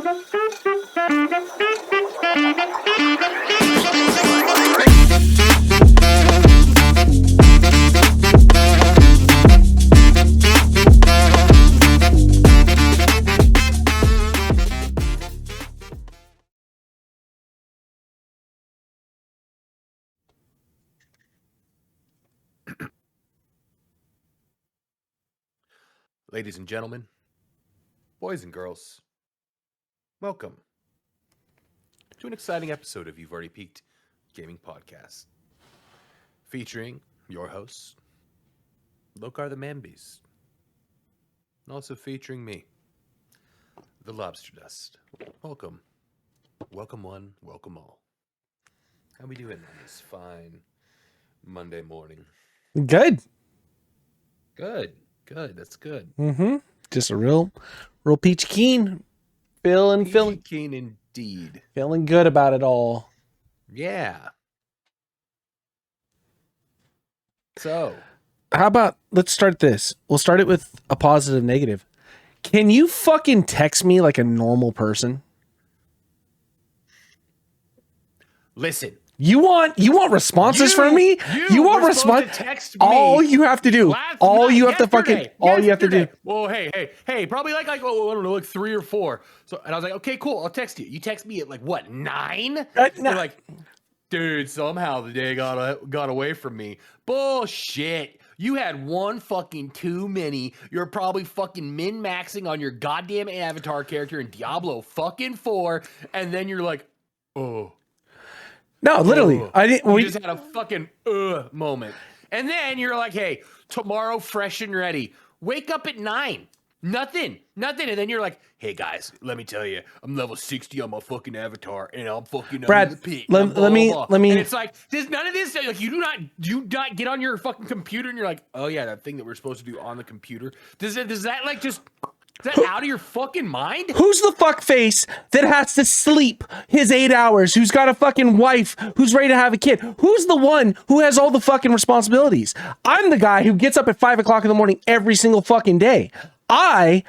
Ladies and gentlemen, boys and girls, welcome to an exciting episode of You've Already Peaked Gaming Podcast, featuring your host, Locarthemanbeast, and also featuring me, the LobsterDust. Welcome. Welcome one, welcome all. How we doing on this fine Monday morning? Good. Good. That's good. Just a real peachy keen. Feeling keen indeed. Feeling good about it all. Yeah. So, how about let's start this. We'll start it with a positive negative. Can you fucking text me like a normal person? Listen. You want responses from me? You want response? Text me. All you have to do. All you have to do. Well, hey, probably like I don't know, like 3 or 4. So, and I was like, okay, cool. I'll text you. You text me at like what 9? You're like, dude, somehow the day got away from me. Bullshit. You had one fucking too many. You're probably fucking min-maxing on your goddamn avatar character in Diablo fucking 4, and then you're like, oh. No, literally. I didn't. We just had a fucking moment. And then you're like, hey, tomorrow fresh and ready. Wake up at 9. Nothing. And then you're like, hey guys, let me tell you, I'm level 60 on my fucking avatar, and I'm fucking Brad, under the peak. Let me. And it's like, there's none of this. Like, you do not get on your fucking computer, and you're like, oh yeah, that thing that we're supposed to do on the computer. Does that like just? Is that out of your fucking mind? Who's the fuck face that has to sleep his 8 hours? Who's got a fucking wife? Who's ready to have a kid? Who's the one who has all the fucking responsibilities? I'm the guy who gets up at 5 o'clock in the morning every single fucking day. And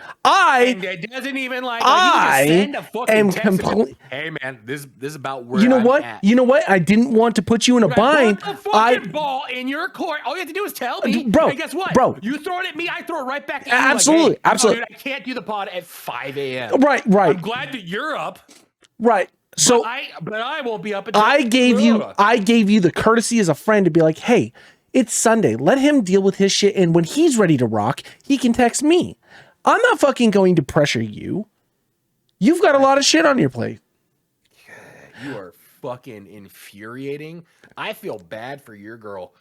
it doesn't even like you just send a fucking text. Hey man, this is about where you know I'm what? at. You know what? I didn't want to put you in a bind. Put the fucking ball in your court. All you have to do is tell me, bro. Hey, guess what? Bro, you throw it at me, I throw it right back at you. Absolutely, like, hey, absolutely. No, dude, I can't do the pod at 5 a.m. Right. I'm glad that you're up. Right. So, but I won't be up until I gave you the courtesy as a friend to be like, hey, it's Sunday. Let him deal with his shit, and when he's ready to rock, he can text me. I'm not fucking going to pressure you. You've got a lot of shit on your plate. You are fucking infuriating. I feel bad for your girl.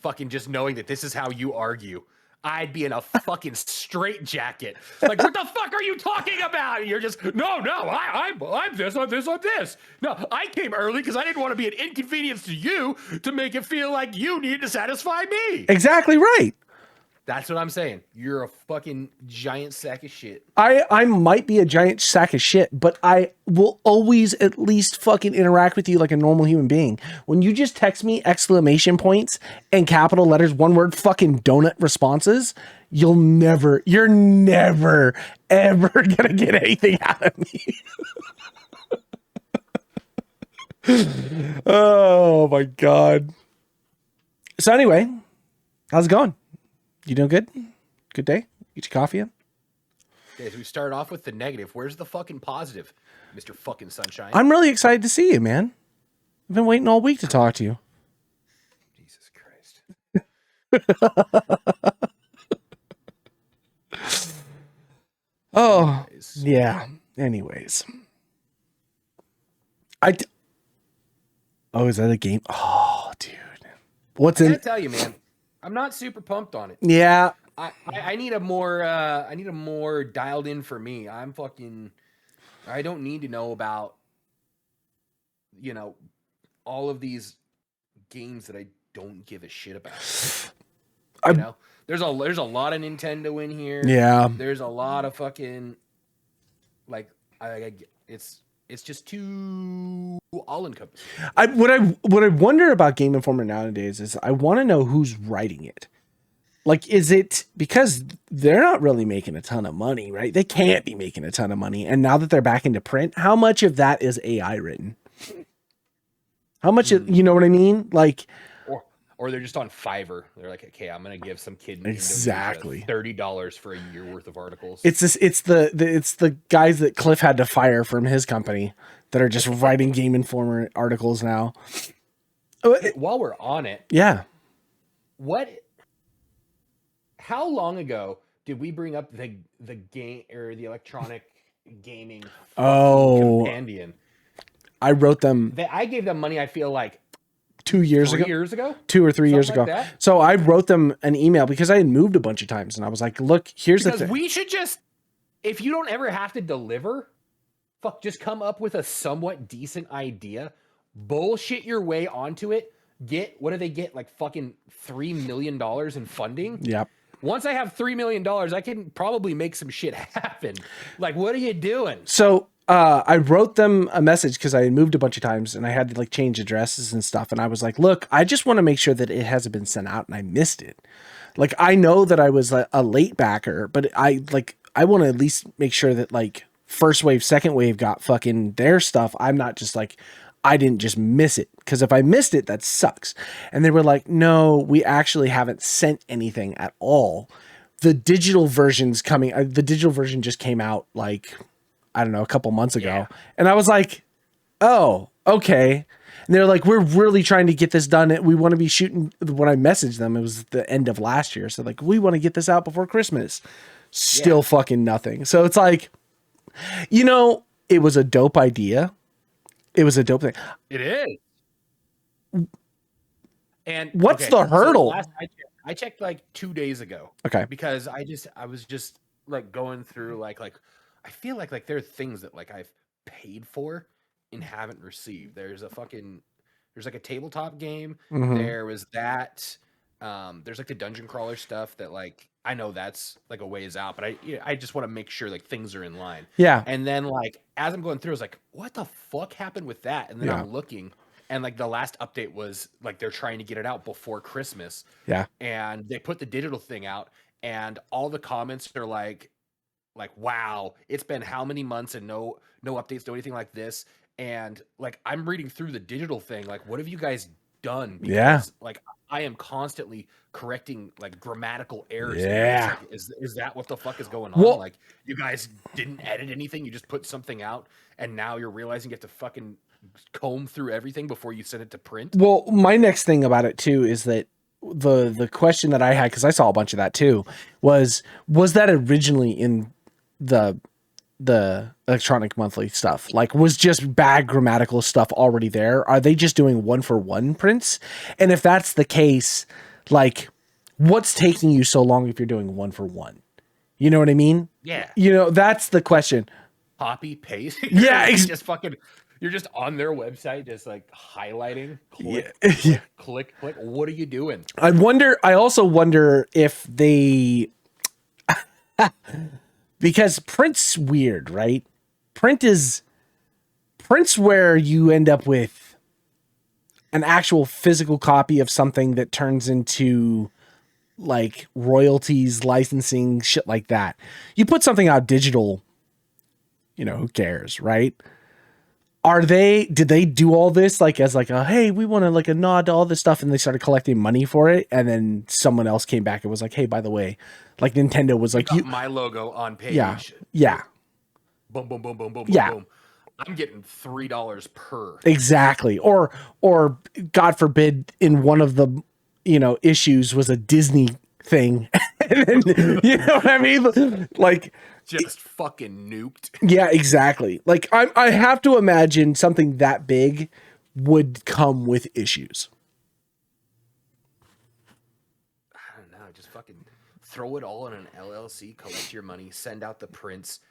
Fucking just knowing that this is how you argue. I'd be in a fucking straitjacket. Like, what the fuck are you talking about? And you're just, no, I'm this, I'm this. No, I came early because I didn't want to be an inconvenience to you to make it feel like you needed to satisfy me. Exactly right. That's what I'm saying. You're a fucking giant sack of shit. I might be a giant sack of shit, but I will always at least fucking interact with you like a normal human being. When you just text me exclamation points and capital letters, one word fucking donut responses, you're never, ever gonna get anything out of me. Oh my God. So anyway, how's it going? You doing good? Good day? Get your coffee in? Okay, so we started off with the negative. Where's the fucking positive, Mr. fucking Sunshine? I'm really excited to see you, man. I've been waiting all week to talk to you. Jesus Christ. Oh, yeah. Anyways. Oh, is that a game? Oh, dude. What's in? I tell you, man. I'm not super pumped on it. Yeah. I need a more dialed in for me. I don't need to know about, all of these games that I don't give a shit about. There's a lot of Nintendo in here. Yeah. There's a lot of fucking it's just too all-encompassing. What I wonder about Game Informer nowadays is I want to know who's writing it. Like, is it because they're not really making a ton of money, right? They can't be making a ton of money. And now that they're back into print, how much of that is AI written? How much, you know what I mean? Like, or they're just on Fiverr. They're like, okay, I'm gonna give some kid in exactly Indonesia $30 for a year worth of articles. it's this, it's the guys that Cliff had to fire from his company that are just writing Game Informer articles now. While we're on it, Yeah. How long ago did we bring up the game or the electronic gaming companion? I wrote them. I gave them money. I feel like 2 years ago. 2 or 3 years ago. So I wrote them an email because I had moved a bunch of times, and I was like, "Look, here's the thing. We should just, if you don't ever have to deliver, just come up with a somewhat decent idea, bullshit your way onto it. What do they get? Like fucking $3 million in funding? Yep. Once I have $3 million, I can probably make some shit happen. Like, what are you doing?" So I wrote them a message because I had moved a bunch of times and I had to like change addresses and stuff. And I was like, "Look, I just want to make sure that it hasn't been sent out and I missed it. Like, I know that I was a late backer, but I want to at least make sure that like first wave, second wave got fucking their stuff. I'm not just like, I didn't just miss it, because if I missed it, that sucks." And they were like, "No, we actually haven't sent anything at all. The digital version's coming. The digital version just came out like, I don't know, a couple months ago." Yeah. And I was like, "Oh, okay." And they're like, "We're really trying to get this done. We want to be shooting." When I messaged them, it was the end of last year. So like, "We want to get this out before Christmas." Still fucking nothing. So it's like, it was a dope idea. It was a dope thing. It is. And what's the hurdle? So I checked like 2 days ago. Okay. Because I was just like going through like I feel like there are things that like I've paid for and haven't received. There's like a tabletop game. Mhm. There was that. There's like the dungeon crawler stuff that like I know that's like a ways out, but I just want to make sure like things are in line. Yeah. And then like as I'm going through, I was like, what the fuck happened with that? And then I'm looking, and like the last update was like they're trying to get it out before Christmas. Yeah. And they put the digital thing out, and all the comments are like, wow, it's been how many months and no updates, no anything like this. And like I'm reading through the digital thing, like, what have you guys done? Because like I am constantly correcting like grammatical errors. Yeah. Like, is that what the fuck is going on? Well, like, you guys didn't edit anything, you just put something out, and now you're realizing you have to fucking comb through everything before you send it to print. Well, my next thing about it too is that the question that I had, because I saw a bunch of that too, was that originally in the electronic monthly stuff? Like, was just bad grammatical stuff already there? Are they just doing 1-for-1 prints? And if that's the case, like, what's taking you so long if you're doing 1-for-1? You know what I mean? Yeah. That's the question. Copy paste. Yeah. You're just on their website, just like highlighting, click. What are you doing? I also wonder if they, because print's weird, right? Print's where you end up with an actual physical copy of something that turns into like royalties, licensing, shit like that. You put something out digital, who cares, right? Did they do all this like as like a, hey, we want to like a nod to all this stuff, and they started collecting money for it, and then someone else came back and was like, hey, by the way, like Nintendo was like, my logo on page. Yeah. Boom, boom, boom, boom, boom, yeah. boom. I'm getting $3 per. Exactly. Or God forbid, in one of the issues was a Disney thing. And then, you know what I mean? Like, just fucking nuked. Yeah, exactly. Like, I have to imagine something that big would come with issues. I don't know. Just fucking throw it all in an LLC, collect your money, send out the prints,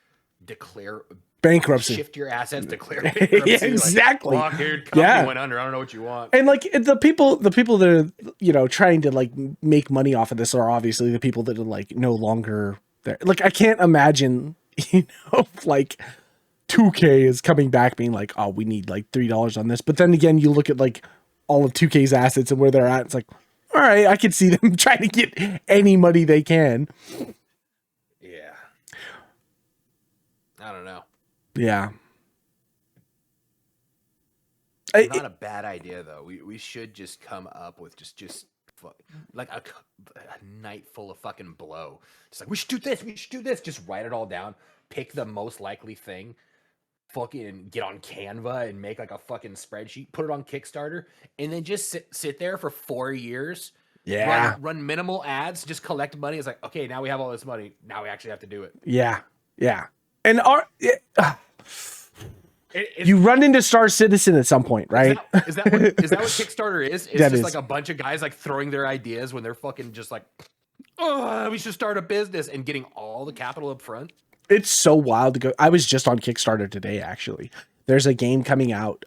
declare bankruptcy, shift your assets, declare bankruptcy. Yeah, exactly. Like, dude, company went under. I don't know what you want. And like the people that are trying to like make money off of this are obviously the people that are like no longer there. Like, I can't imagine, like 2K is coming back being like, oh, we need like $3 on this. But then again, you look at like all of 2K's assets and where they're at. It's like, all right, I can see them trying to get any money they can. Yeah. I don't know. Yeah. Not a bad idea though. We should just come up with just like a night full of fucking blow. Just like we should do this, we should do this. Just write it all down. Pick the most likely thing. Fucking get on Canva and make like a fucking spreadsheet. Put it on Kickstarter, and then just sit there for 4 years. Yeah. Run minimal ads. Just collect money. It's like, okay, now we have all this money. Now we actually have to do it. Yeah. Yeah. And you run into Star Citizen at some point, right? Is that what Kickstarter is? It's that just is. like a bunch of guys like throwing their ideas when they're fucking just like, oh, we should start a business, and getting all the capital up front. It's so wild to go. I was just on Kickstarter today, actually. There's a game coming out.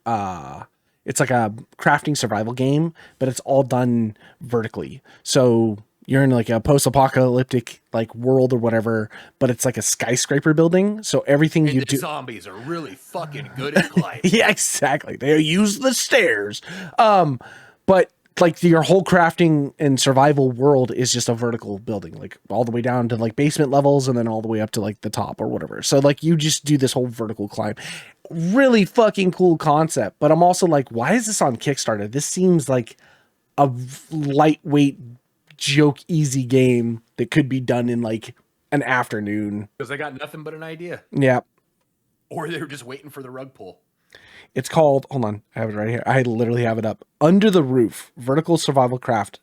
It's like a crafting survival game, but it's all done vertically. So you're in like a post-apocalyptic like world or whatever, but it's like a skyscraper building. So everything you do, zombies are really fucking good at climbing. yeah, exactly. They use the stairs. But like your whole crafting and survival world is just a vertical building, like all the way down to like basement levels and then all the way up to like the top or whatever. So like you just do this whole vertical climb. Really fucking cool concept. But I'm also like, why is this on Kickstarter? This seems like a lightweight joke easy game that could be done in like an afternoon. Because they got nothing but an idea. Yeah. Or they were just waiting for the rug pull. It's called, hold on, I have it right here. I literally have it up. Under the Roof, vertical survival craft.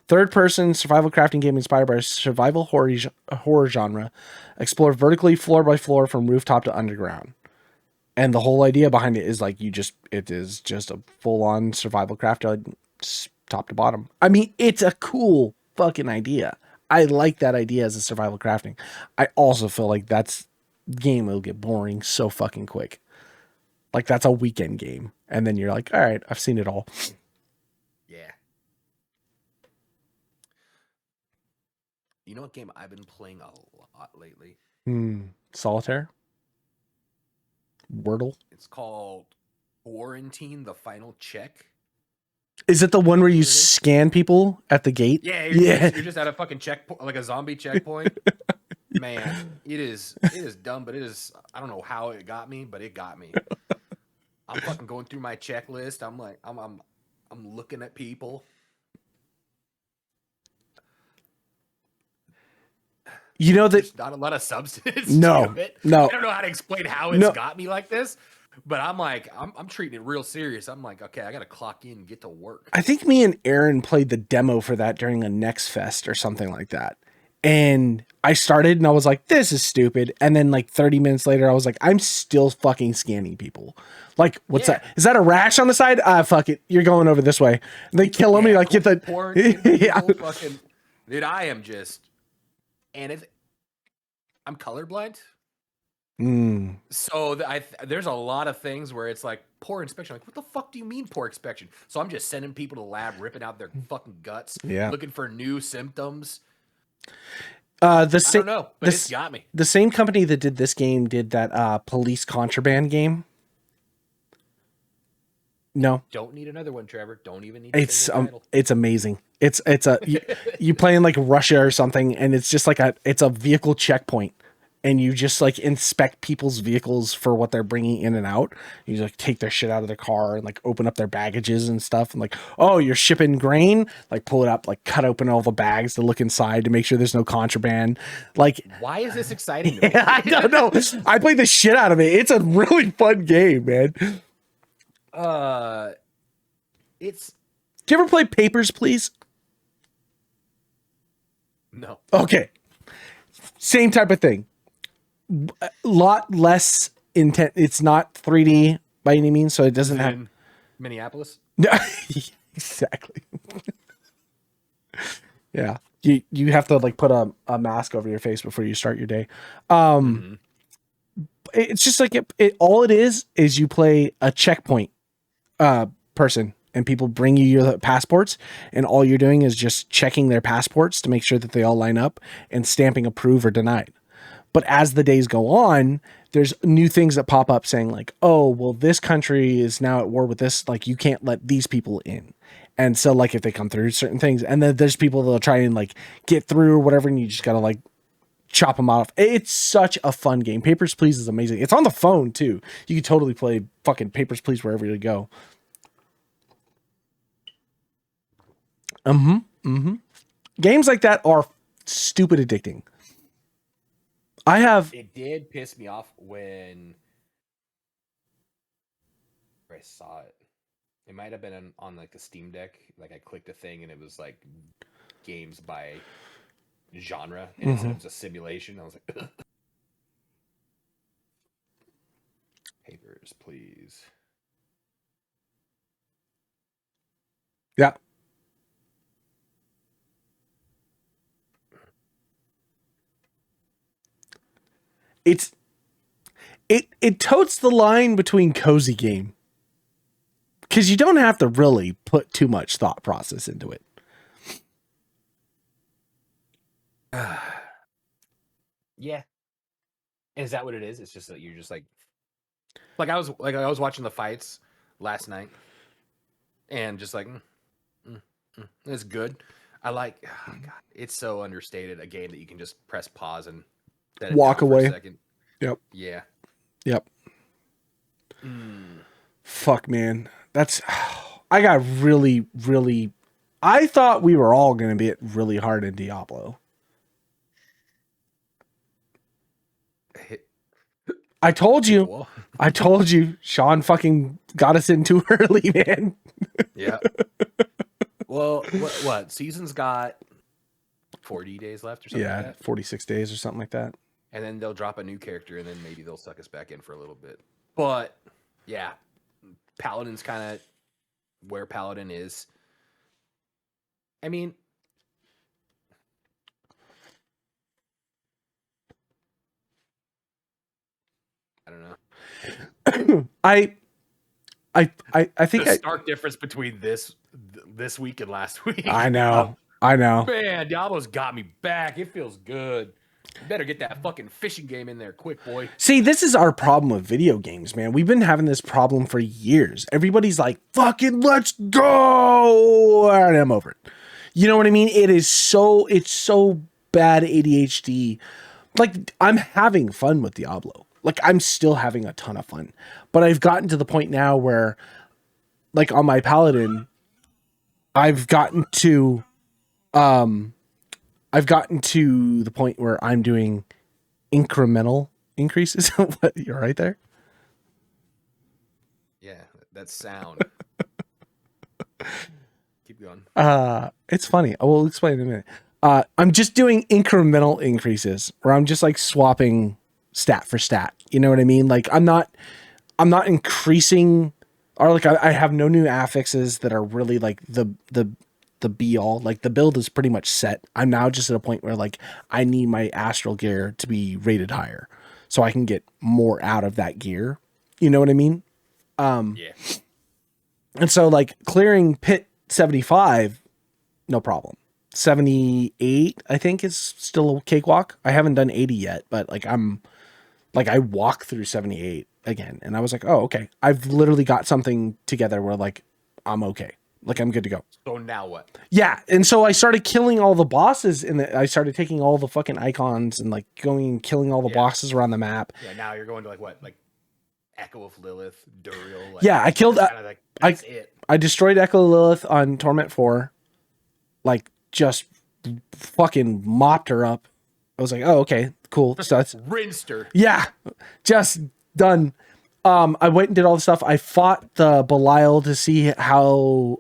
Third-person survival crafting game inspired by survival horror genre. Explore vertically floor by floor from rooftop to underground. And the whole idea behind it is like it is just a full-on survival craft, like, top to bottom. I mean, it's a cool fucking idea. I like that idea as a survival crafting. I also feel like that's game will get boring so fucking quick. Like that's a weekend game. And then you're like, all right, I've seen it all. Yeah. You know what game I've been playing a lot lately? Solitaire? Wordle? It's called Quarantine, the Final Check. Is it the one where you scan people at the gate? Yeah, you're just at a fucking checkpoint, like a zombie checkpoint. Man, it is dumb, but it is, I don't know how it got me, but it got me. I'm fucking going through my checklist. I'm like, I'm looking at people. You know that there's not a lot of substance. No, to it. no. I don't know how to explain how it's got me like this, but I'm like, I'm treating it real serious. I'm like, okay, I got to clock in and get to work. I think me and Aaron played the demo for that during a Next Fest or something like that. And I started and I was like, this is stupid. And then like 30 minutes later, I was like, I'm still fucking scanning people. Like, what's that? Is that a rash on the side? Fuck it. You're going over this way. And they kill them. Like, get the porn. Fucking, dude, I am just, and I'm colorblind. So there's a lot of things where it's like poor inspection. Like, what the fuck do you mean poor inspection? So I'm just sending people to the lab, ripping out their fucking guts, looking for new symptoms. I don't know, but it's got me. The same company that did this game did that police contraband game. No, don't need another one, Trevor. Don't even need. It's amazing. It's a you play in like Russia or something, and it's just like it's a vehicle checkpoint, and you just like inspect people's vehicles for what they're bringing in and out. You like take their shit out of their car and like open up their baggages and stuff, and like, oh, you're shipping grain, like pull it up, like cut open all the bags to look inside to make sure there's no contraband. Like, why is this exciting to me? I don't know. I played the shit out of it. It's a really fun game, man. It's. Do you ever play Papers, Please? No. Okay. Same type of thing. A lot less intent. It's not 3D by any means, so it doesn't have Minneapolis. No, exactly. Yeah, you have to like put a mask over your face before you start your day. It's just like it all it is you play a checkpoint person, and people bring you your passports, and all you're doing is just checking their passports to make sure that they all line up and stamping approve or denied. But as the days go on, there's new things that pop up saying like, oh, well, this country is now at war with this. Like, you can't let these people in. And so like if they come through certain things, and then there's people that'll try and like get through or whatever, and you just gotta like chop them off. It's such a fun game. Papers, Please is amazing. It's on the phone too. You can totally play fucking Papers, Please wherever you go. Games like that are stupid addicting. It did piss me off when I saw it. It might have been on like the Steam Deck. Like I clicked a thing and it was like games by genre, and it was a simulation. I was like, ugh. Papers, Please. Yeah. It totes the line between cozy game, because you don't have to really put too much thought process into it. Yeah. Is that what it is? It's just that you're just like I was watching the fights last night, and just like it's good. I like, oh God, it's so understated, a game that you can just press pause and set it Walk down for away. a second. Yep. Yeah. Yep. Fuck, man. That's I got really, really. I thought we were all going to be really hard in Diablo. I told you. I told you. Sean fucking got us in too early, man. Yeah. Well, what? Season's got 40 days left or something like that? 46 days or something like that. And then they'll drop a new character, and then maybe they'll suck us back in for a little bit. But, yeah. Paladin's kind of where Paladin is. I mean, I don't know. I think the stark difference between this week and last week. I know. I know. Man, Diablo's got me back. It feels good. You better get that fucking fishing game in there quick, boy. See, this is our problem with video games, man. We've been having this problem for years. Everybody's like, fucking let's go. And I'm over it. You know what I mean? It's so bad ADHD. Like, I'm having fun with Diablo. Like, I'm still having a ton of fun. But I've gotten to the point now where, like, on my Paladin, I've gotten to the point where I'm doing incremental increases. What, you're right there? Yeah, that sound. Keep going. It's funny. I will explain in a minute. I'm just doing incremental increases where I'm just like swapping stat for stat. You know what I mean? Like I'm not increasing, or like I have no new affixes that are really like the be all. Like the build is pretty much set. I'm now just at a point where like I need my astral gear to be rated higher so I can get more out of that gear. You know what I mean? Yeah. And so like clearing pit 75, no problem. 78, I think, is still a cakewalk. I haven't done 80 yet, but like I walk through 78 again, and I was like, oh, okay. I've literally got something together where like I'm okay. Like I'm good to go. So now what? Yeah, and so I started killing all the bosses, and I started taking all the fucking icons and like going and killing all the bosses around the map. Yeah, now you're going to like what? Like Echo of Lilith, Duriel. Like, yeah, I killed like, that's it. I destroyed Echo Lilith on Torment 4. Like just fucking mopped her up. I was like, oh, okay, cool. So that's rinsed her. Yeah, just done. I went and did all the stuff. I fought the Belial to see how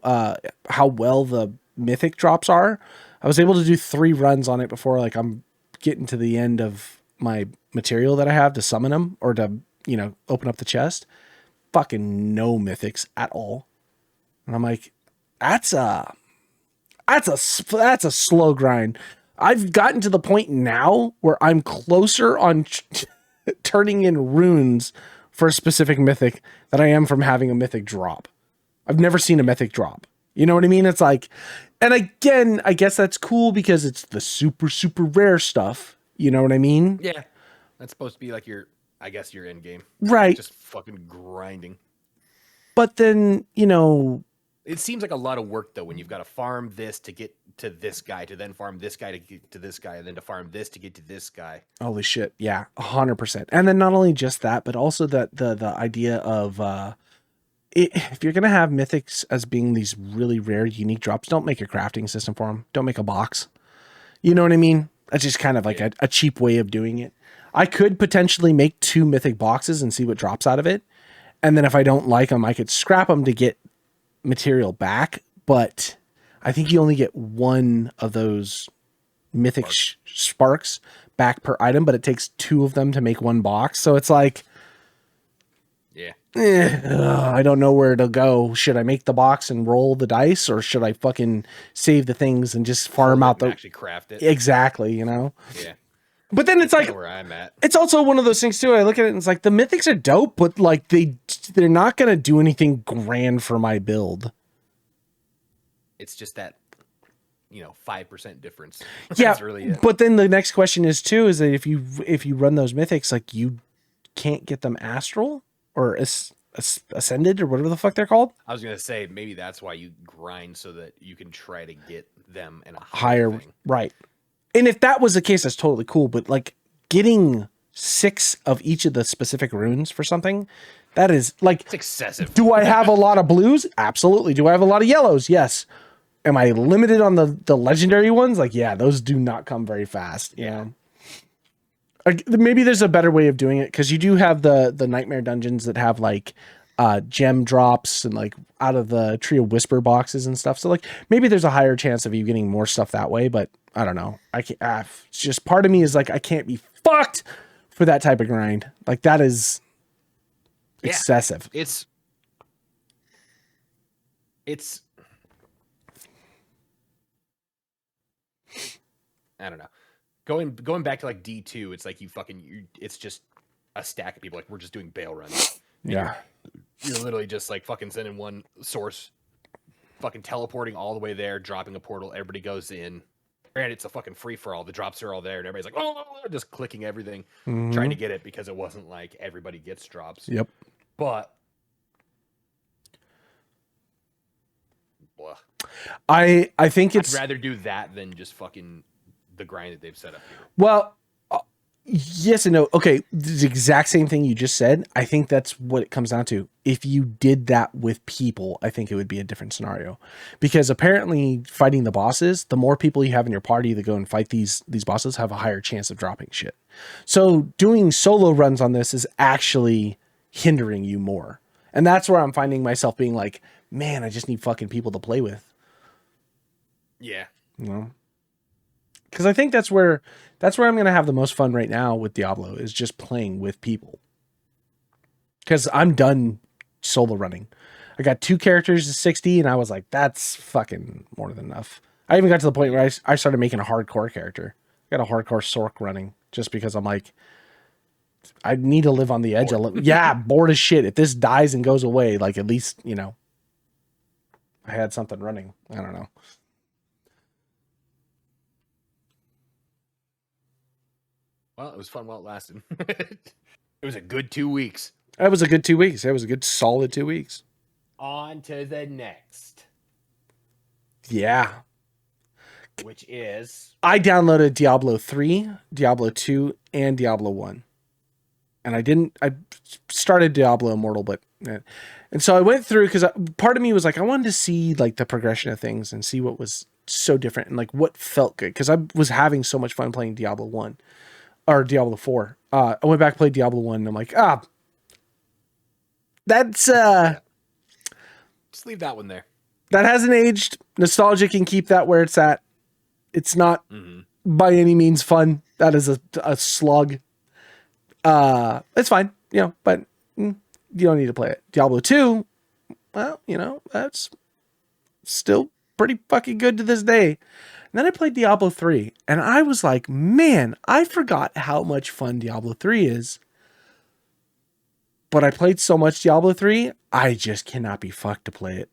well the mythic drops are. I was able to do 3 runs on it before like I'm getting to the end of my material that I have to summon them or to, you know, open up the chest. Fucking no mythics at all. And I'm like, that's a slow grind. I've gotten to the point now where I'm closer on turning in runes for a specific mythic than I am from having a mythic drop. I've never seen a mythic drop. You know what I mean? It's like, and again, I guess that's cool because it's the super, super rare stuff. You know what I mean? Yeah. That's supposed to be like your end game. Right. Just fucking grinding. But then, you know, It seems like a lot of work though when you've got to farm this to get to this guy, to then farm this guy to get to this guy, and then to farm this to get to this guy. Holy shit. Yeah, 100%. And then not only just that, but also that the idea of if you're going to have mythics as being these really rare, unique drops, don't make a crafting system for them. Don't make a box. You know what I mean? That's just kind of like a cheap way of doing it. I could potentially make 2 mythic boxes and see what drops out of it. And then if I don't like them, I could scrap them to get material back. But I think you only get 1 of those mythic sparks back per item, but it takes 2 of them to make 1 box. So it's like, I don't know where to go. Should I make the box and roll the dice, or should I fucking save the things and just farm out the actually craft it? Exactly, you know? Yeah. But then it's like where I'm at. It's also one of those things too. I look at it and it's like the mythics are dope, but like they're not gonna do anything grand for my build. It's just that 5% difference. Yeah, That's really it. But then the next question is too, is that if you run those mythics, like you can't get them astral or ascended or whatever the fuck they're called. I was gonna say maybe that's why you grind, so that you can try to get them in a higher thing. Right. And if that was the case, that's totally cool. But like getting 6 of each of the specific runes for something, that is like, it's excessive. Do I have a lot of blues? Absolutely. Do I have a lot of yellows? Yes. Am I limited on the legendary ones? Like, yeah, those do not come very fast. Yeah. Maybe there's a better way of doing it, because you do have the nightmare dungeons that have like gem drops and like out of the Tree of Whisper boxes and stuff. So like maybe there's a higher chance of you getting more stuff that way, but I don't know. I can't. It's just part of me is like, I can't be fucked for that type of grind. Like that is excessive. It's I don't know. Going back to like D2, it's like it's just a stack of people. Like, we're just doing bail runs. Yeah. You're literally just like fucking sending one source, fucking teleporting all the way there, dropping a portal, everybody goes in. And it's a fucking free for all. The drops are all there, and everybody's like, oh, just clicking everything, trying to get it, because it wasn't like everybody gets drops. Yep. But I think I'd rather do that than just fucking the grind that they've set up here. Well, yes and no. Okay, the exact same thing you just said. I think that's what it comes down to. If you did that with people, I think it would be a different scenario. Because apparently fighting the bosses, the more people you have in your party that go and fight these bosses have a higher chance of dropping shit. So doing solo runs on this is actually hindering you more. And that's where I'm finding myself being like, man, I just need fucking people to play with. Yeah. You know? Because I think that's where I'm going to have the most fun right now with Diablo, is just playing with people. Because I'm done solo running. I got 2 characters to 60, and I was like, that's fucking more than enough. I even got to the point where I started making a hardcore character. I got a hardcore Sork running, just because I'm like, I need to live on the edge. Yeah, bored as shit. If this dies and goes away, like, at least, I had something running. I don't know. Well, it was fun while it lasted. It was a good 2 weeks. That was a good 2 weeks. That was a good solid 2 weeks. On to the next. Yeah. Which is? I downloaded Diablo 3, Diablo 2, and Diablo 1. And I started Diablo Immortal, but... And so I went through, because part of me was like, I wanted to see like the progression of things and see what was so different and like what felt good. Because I was having so much fun playing Diablo 1. Or Diablo 4. I went back, played Diablo 1, and I'm like, that's just leave that one there. That hasn't aged. Nostalgia can keep that where it's at. It's not by any means fun. That is a slug. It's fine, but you don't need to play it. Diablo 2, well, that's still pretty fucking good to this day. And then I played Diablo 3, and I was like, man, I forgot how much fun Diablo 3 is. But I played so much Diablo 3, I just cannot be fucked to play it.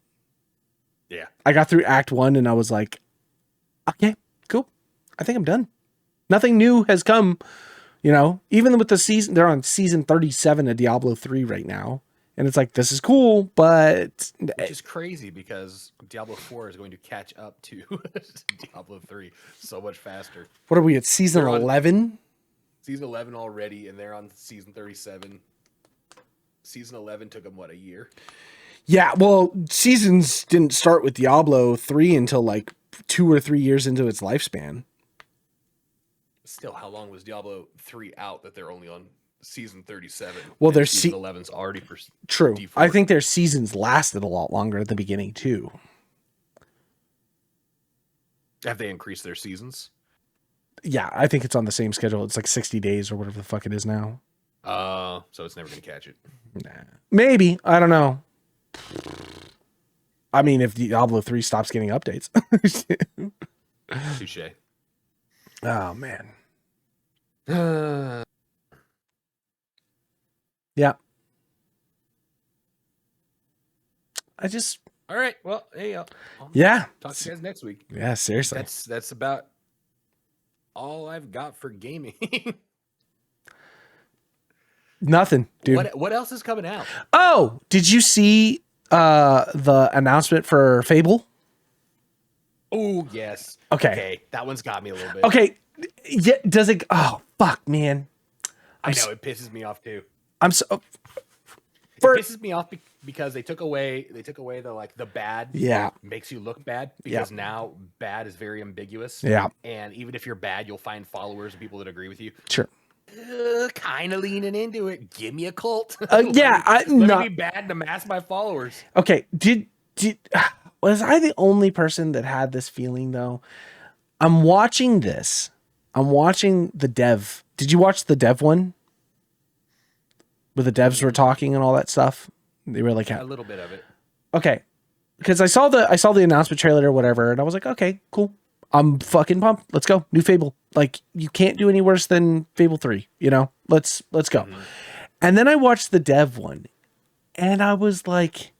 Yeah. I got through Act 1, and I was like, okay, cool. I think I'm done. Nothing new has come, even with the season. They're on season 37 of Diablo 3 right now. And it's like, this is cool, but Which is crazy because Diablo 4 is going to catch up to Diablo 3 so much faster. what are we at season 11? Season 11 already, and they're on season 37. Season 11 took them, what, a year? Yeah, well, seasons didn't start with Diablo 3 until like 2 or 3 years into its lifespan. Still, how long was Diablo 3 out that they're only on season 37? Well, there's season 11's already for true. D4. I think their seasons lasted a lot longer at the beginning too. Have they increased their seasons? Yeah, I think it's on the same schedule. It's like 60 days or whatever the fuck it is now. So it's never going to catch it. Nah. Maybe. I don't know. I mean, if Diablo 3 stops getting updates. Touche. Oh, man. Yeah. All right. Well, hey, yeah. Talk to you guys next week. Yeah, seriously. That's about all I've got for gaming. Nothing, dude. What else is coming out? Oh, did you see the announcement for Fable? Oh, yes. Okay. That one's got me a little bit. Okay. Yeah, does it? Oh, fuck, man. I know, it pisses me off too. I'm so. It pisses me off because they took away the bad. Yeah. Makes you look bad because now bad is very ambiguous. Yeah. And even if you're bad, you'll find followers and people that agree with you. Sure. Kind of leaning into it. Give me a cult. Yeah, let me be bad to mask my followers. Okay. Was I the only person that had this feeling though? I'm watching this. I'm watching the dev. Did you watch the dev one? Where the devs were talking and all that stuff? They were like a little bit of it. Okay. Because I saw the announcement trailer or whatever, and I was like, okay, cool. I'm fucking pumped. Let's go. New Fable. Like, you can't do any worse than Fable 3, you know? Let's go. Mm-hmm. And then I watched the dev one, and I was like,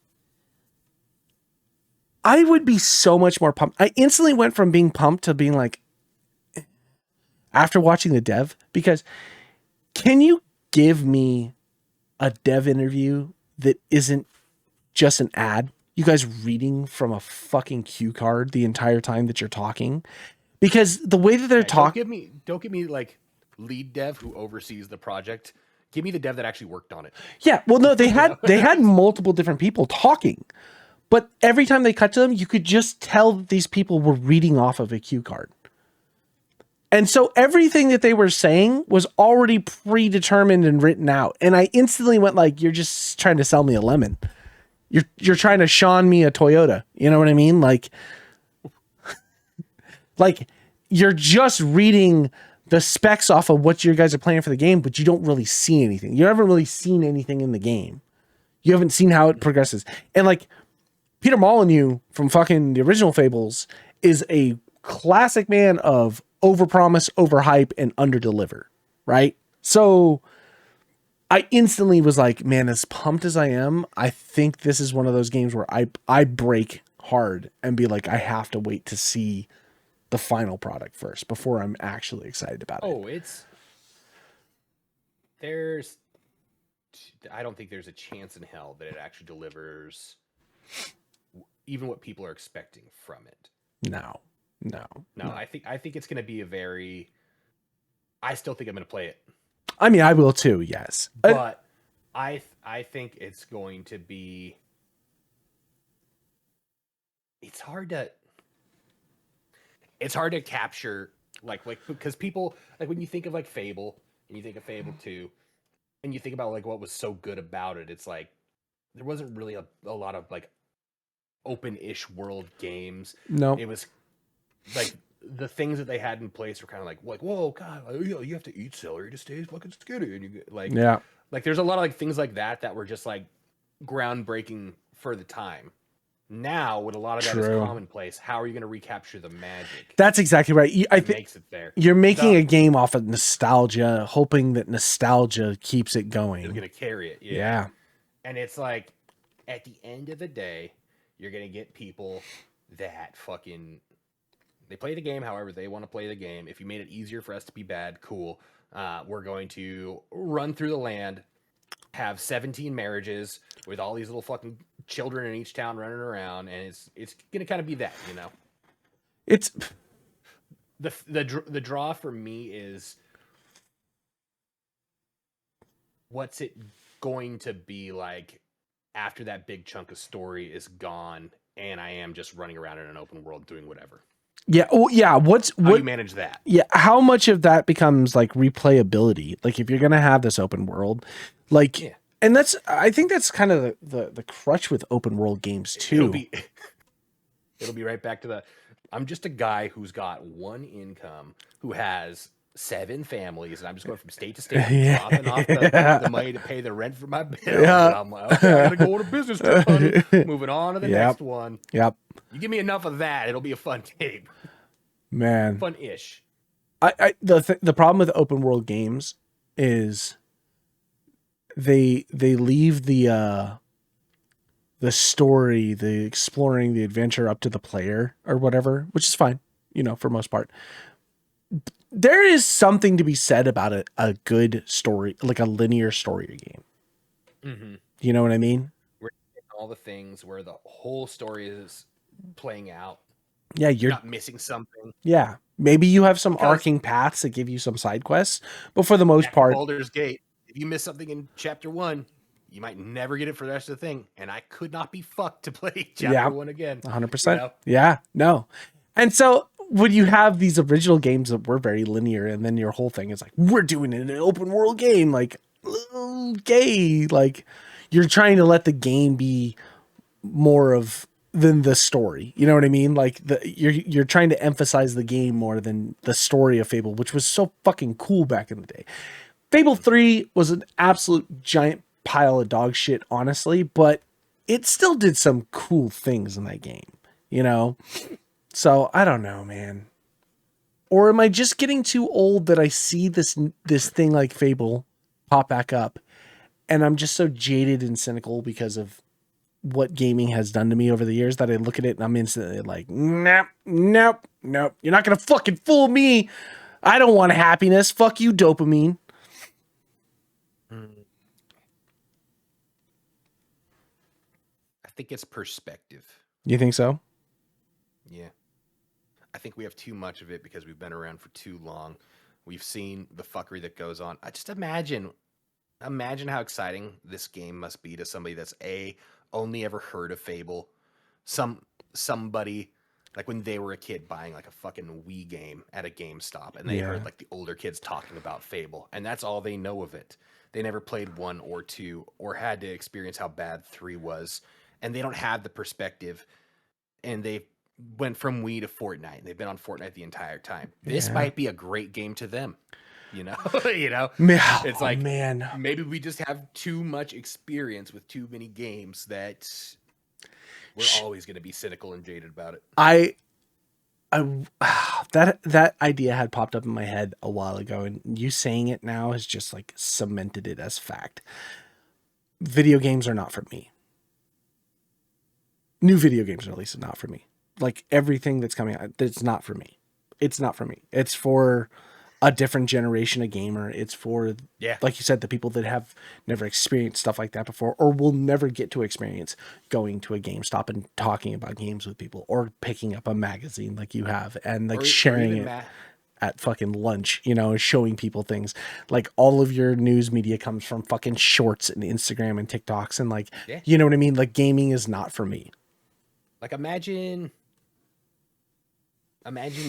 I would be so much more pumped. I instantly went from being pumped to being like, after watching the dev, because can you give me a dev interview that isn't just an ad? You guys reading from a fucking cue card the entire time that you're talking, because the way that they're talking. Don't give me like lead dev who oversees the project. Give me the dev that actually worked on it. Yeah, well, no, they had multiple different people talking, but every time they cut to them, you could just tell that these people were reading off of a cue card. And so everything that they were saying was already predetermined and written out. And I instantly went like, you're just trying to sell me a lemon. You're trying to Sean me a Toyota. You know what I mean? Like you're just reading the specs off of what you guys are playing for the game, but you don't really see anything. You haven't really seen anything in the game. You haven't seen how it progresses. And like Peter Molyneux from fucking the original Fables is a classic man of overpromise, overhype, and underdeliver, right? So I instantly was like, man, as pumped as I am, I think this is one of those games where I break hard and be like, I have to wait to see the final product first before I'm actually excited about it. I don't think there's a chance in hell that it actually delivers even what people are expecting from it. No. I think it's going to be I still think I'm going to play it. I mean, I will too, yes. But I think it's going to be. It's hard to capture like because people like when you think of like Fable and you think of Fable 2 and you think about like what was so good about it, it's like there wasn't really a lot of like open-ish world games. No, it was like the things that they had in place were kind of like whoa, God, you have to eat celery to stay fucking skinny, and you like like there's a lot of like things like that were just like groundbreaking for the time. Now, with a lot of that is commonplace, how are you going to recapture the magic? That's exactly right. I think makes it there. You're making a game off of nostalgia, hoping that nostalgia keeps it going. It's going to carry it. Yeah. And it's like, at the end of the day, you're going to get people that fucking... They play the game however they want to play the game. If you made it easier for us to be bad, cool. We're going to run through the land, have 17 marriages with all these little fucking children in each town running around, and it's gonna kind of be that, you know. It's The draw for me is what's it going to be like after that big chunk of story is gone, and I am just running around in an open world doing whatever. yeah. Oh, yeah. What you manage that? Yeah. How much of that becomes like replayability? Like if you're gonna have this open world, like, Yeah. and I think that's kind of the crutch with open world games too. It'll be right back to the. I'm just a guy who's got one income, who has 7 families, and I'm just going from state to state, dropping off the money to pay the rent for my bills. And I'm like, okay, I gotta go on a business trip, honey. Moving on to the next one. Yep. You give me enough of that, it'll be a fun game. Man. Fun-ish. The problem with open world games is they leave the story, the exploring, the adventure up to the player or whatever, which is fine, you know, for most part. There is something to be said about a good story, like a linear story game. Mm-hmm. You know what I mean? We're all the things where the whole story is playing out. Yeah, you're not missing something. Yeah, maybe you have some arcing paths that give you some side quests, but for the most part, Baldur's Gate, if you miss something in chapter 1, you might never get it for the rest of the thing, and I could not be fucked to play chapter 1 again. 100%. You know? Yeah, no. And so when you have these original games that were very linear, and then your whole thing is like, we're doing it in an open world game, like, gay, like you're trying to let the game be more of than the story. You know what I mean? Like you're trying to emphasize the game more than the story of Fable, which was so fucking cool back in the day. Fable 3 was an absolute giant pile of dog shit, honestly, but it still did some cool things in that game, you know? So I don't know, man. Or am I just getting too old that I see this thing like Fable pop back up and I'm just so jaded and cynical because of what gaming has done to me over the years that I look at it and I'm instantly like, nope. You're not going to fucking fool me. I don't want happiness. Fuck you, dopamine. I think it's perspective. You think so? Yeah. I think we have too much of it because we've been around for too long. We've seen the fuckery that goes on. I just imagine how exciting this game must be to somebody that's only ever heard of Fable. Somebody like when they were a kid buying like a fucking Wii game at a GameStop, and they heard like the older kids talking about Fable, and that's all they know of it. They never played 1 or 2 or had to experience how bad 3 was, and they don't have the perspective, and they went from Wii to Fortnite. They've been on Fortnite the entire time. This might be a great game to them. You know, it's like, man, maybe we just have too much experience with too many games that we're always going to be cynical and jaded about it. That idea had popped up in my head a while ago, and you saying it now has just like cemented it as fact. Video games are not for me. New video games, at least, are not for me. Like everything that's coming out, it's not for me. It's not for me. It's for a different generation of gamer. It's for, like you said, the people that have never experienced stuff like that before, or will never get to experience going to a GameStop and talking about games with people, or picking up a magazine like you have and like sharing it at fucking lunch, you know, showing people things. Like all of your news media comes from fucking shorts and Instagram and TikToks, and like, you know what I mean? Like gaming is not for me. Like imagine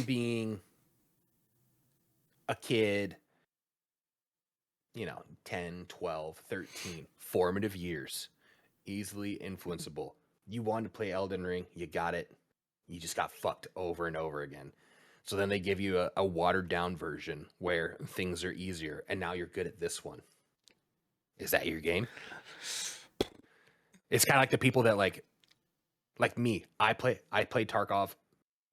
being a kid, you know, 10, 12, 13, formative years, easily influenceable. You wanted to play Elden Ring, you got it. You just got fucked over and over again. So then they give you a watered down version where things are easier, and now you're good at this one. Is that your game? It's kind of like the people that like me. I played Tarkov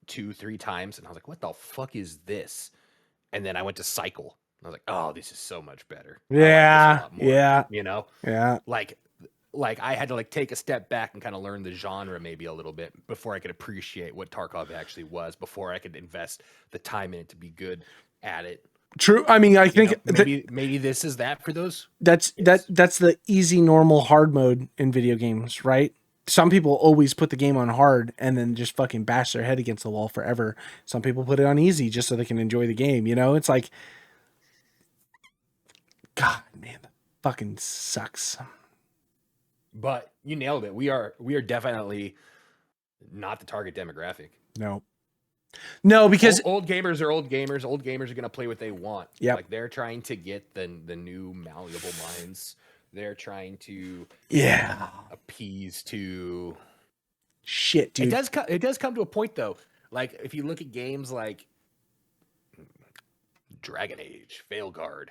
2-3 times, and I was like, what the fuck is this? And then I went to Cycle. I was like, oh, this is so much better. Yeah. Like more, yeah. You know? Yeah. Like I had to like take a step back and kind of learn the genre maybe a little bit before I could appreciate what Tarkov actually was, before I could invest the time in it to be good at it. True. I mean, I think maybe this is that for those. that's the easy, normal, hard mode in video games, right? Some people always put the game on hard and then just fucking bash their head against the wall forever. Some people put it on easy just so they can enjoy the game. You know, it's like, God, man, that fucking sucks. But you nailed it. We are definitely not the target demographic. No, because old gamers are old gamers. Old gamers are gonna play what they want. Yeah, like they're trying to get the new malleable minds. They're trying to appease to shit, dude. It does come to a point though. Like if you look at games like Dragon Age, Veilguard,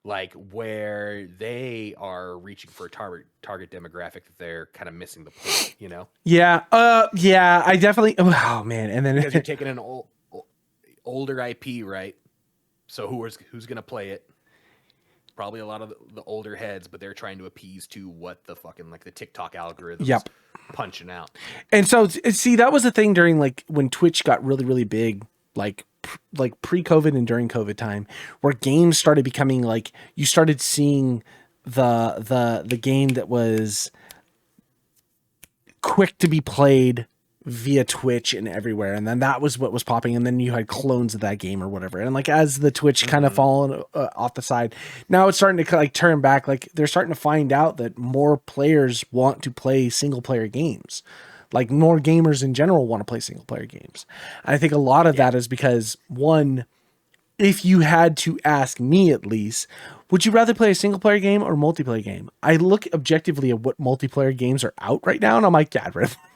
like where they are reaching for a target demographic that they're kind of missing the point, you know? Yeah, I definitely. Oh man, and then because you're taking an older IP, right? So who's gonna play it? Probably a lot of the older heads, but they're trying to appease to what the fucking like the TikTok algorithms punching out. And so see, that was the thing during like when Twitch got really, really big, like pre-COVID and during COVID time, where games started becoming like you started seeing the game that was quick to be played via Twitch and everywhere, and then that was what was popping, and then you had clones of that game or whatever, and like as the Twitch kind of fallen off the side, now it's starting to like turn back. Like they're starting to find out that more players want to play single player games, like more gamers in general want to play single player games. And I think a lot of that is because, one, if you had to ask me at least, would you rather play a single player game or a multiplayer game? I look objectively at what multiplayer games are out right now, and I'm like, yeah, I'd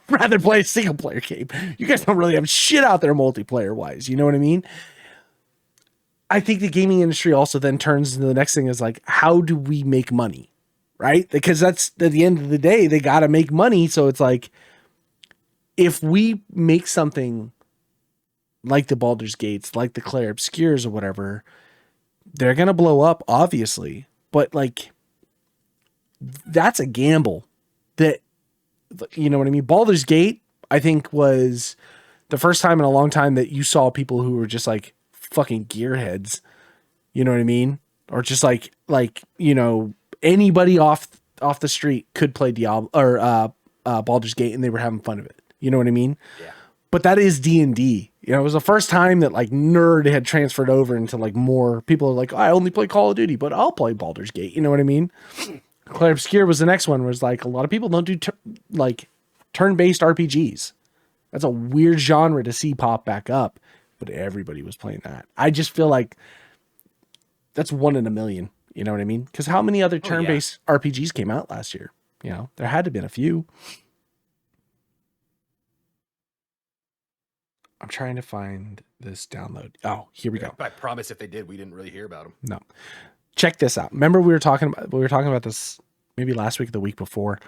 rather play a single player game. You guys don't really have shit out there multiplayer wise. You know what I mean? I think the gaming industry also then turns into the next thing is like, how do we make money? Right? Because that's at the end of the day, they got to make money. So it's like, if we make something like the Baldur's Gates, like the Clair Obscures or whatever, they're going to blow up, obviously. But like, that's a gamble that, you know what I mean? Baldur's Gate, I think, was the first time in a long time that you saw people who were just like fucking gearheads. You know what I mean? Or just like, you know, anybody off the street could play Diablo or Baldur's Gate and they were having fun of it. You know what I mean? Yeah. But that is D&D. You know, it was the first time that like nerd had transferred over into like more people are like, oh, I only play Call of Duty, but I'll play Baldur's Gate. You know what I mean? Clair Obscure was the next one, was like a lot of people don't do turn-based RPGs. That's a weird genre to see pop back up, but everybody was playing that. I just feel like that's 1 in a million. You know what I mean? Because how many other turn-based RPGs came out last year? You know, there had to have been a few. I'm trying to find this download. Oh, here we go. I promise if they did, we didn't really hear about them. No. Check this out. Remember we were talking about this maybe last week or the week before.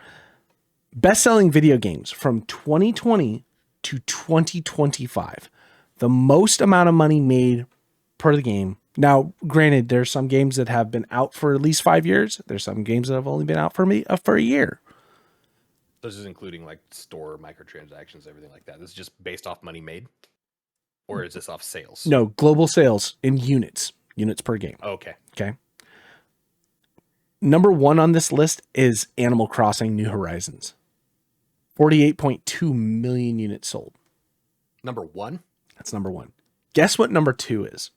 Best-selling video games from 2020 to 2025. The most amount of money made per the game. Now, granted, there's some games that have been out for at least 5 years. There's some games that have only been out for a year. This is including like store microtransactions, everything like that. This is just based off money made, or is this off sales? No, global sales in units per game. Okay. Number 1 on this list is Animal Crossing: New Horizons. 48.2 million units sold. Number 1? That's number 1. Guess what number 2 is?